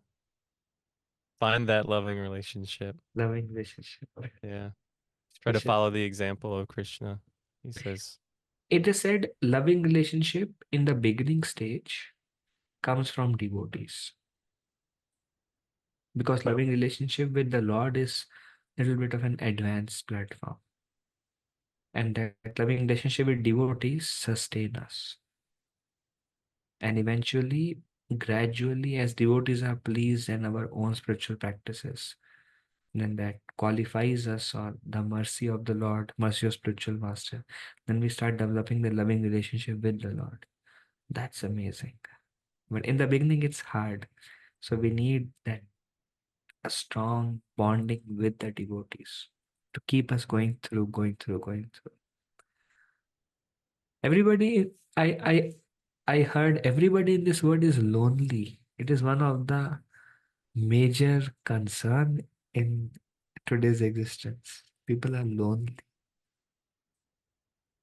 loving relationship. Loving relationship. Yeah, try to Krishna. follow the example of Krishna. He says, It is said loving relationship in the beginning stage comes from devotees because loving relationship with the Lord is a little bit of an advanced platform, and that loving relationship with devotees sustain us. And eventually, gradually, as devotees are pleased in our own spiritual practices, then that qualifies us on the mercy of the Lord, mercy of spiritual master. Then we start developing the loving relationship with the Lord. That's amazing. But in the beginning, it's hard. So we need that a strong bonding with the devotees to keep us going through. Everybody, I heard everybody in this world is lonely. It is one of the major concern in today's existence. People are lonely.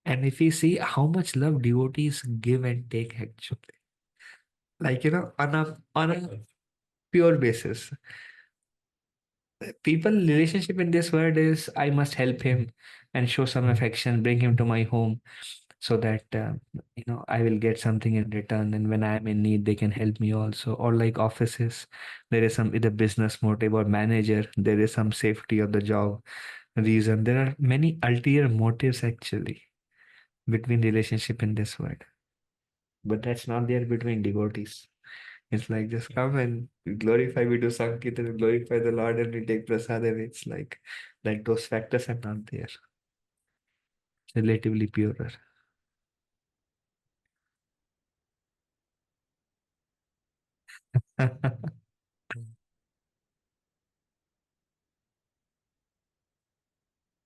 And if we see how much love devotees give and take actually, like on a pure basis, people relationship in this world is I must help him and show some affection, bring him to my home so that I will get something in return, and when I am in need they can help me also. Or like offices, there is some either business motive, or manager, there is some safety of the job reason. There are many ulterior motives actually between relationship in this world, but that's not there between devotees. It's like just come and glorify, we do Sankirtan, glorify the Lord, and we take prasad, and it's like those factors are not there. Relatively purer.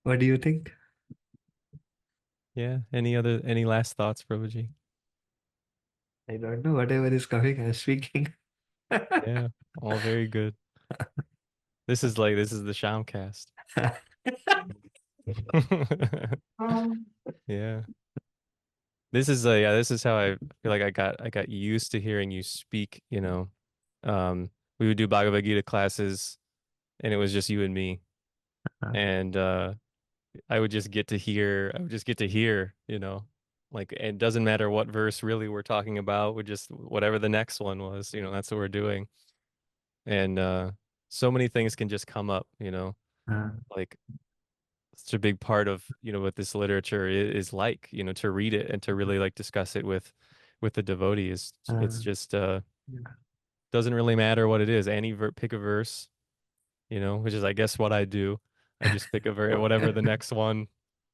What do you think? Yeah. Any last thoughts, Prabhuji? I don't know. Whatever is coming, I'm speaking. Yeah. All very good. This is the Shyamcast. Yeah. This is how I feel like I got used to hearing you speak, you know. We would do Bhagavad Gita classes and it was just you and me. And I would just get to hear, you know, like it doesn't matter what verse really we're talking about, we just whatever the next one was, you know, that's what we're doing. And so many things can just come up, you know, Uh, like such a big part of, you know, what this literature is like, you know, to read it and to really like discuss it with the devotees. It's uh, just doesn't really matter what it is. Pick a verse, you know, which is I guess what I do. I just pick a verse, whatever the next one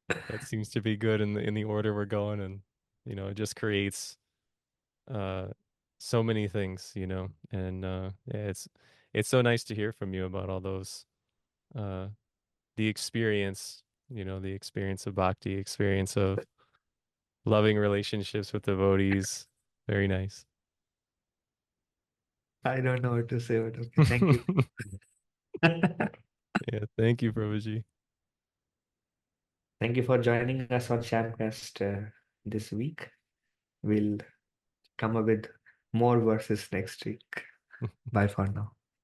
that seems to be good in the order we're going, and you know, it just creates uh so many things, you know. And yeah, it's so nice to hear from you about all those uh the experience, you know, the experience of bhakti, experience of loving relationships with devotees. Very nice. I don't know what to say, but okay. Thank you. Yeah, thank you, Prabhuji. Thank you for joining us on Shamcast this week. We'll come up with more verses next week. Bye for now.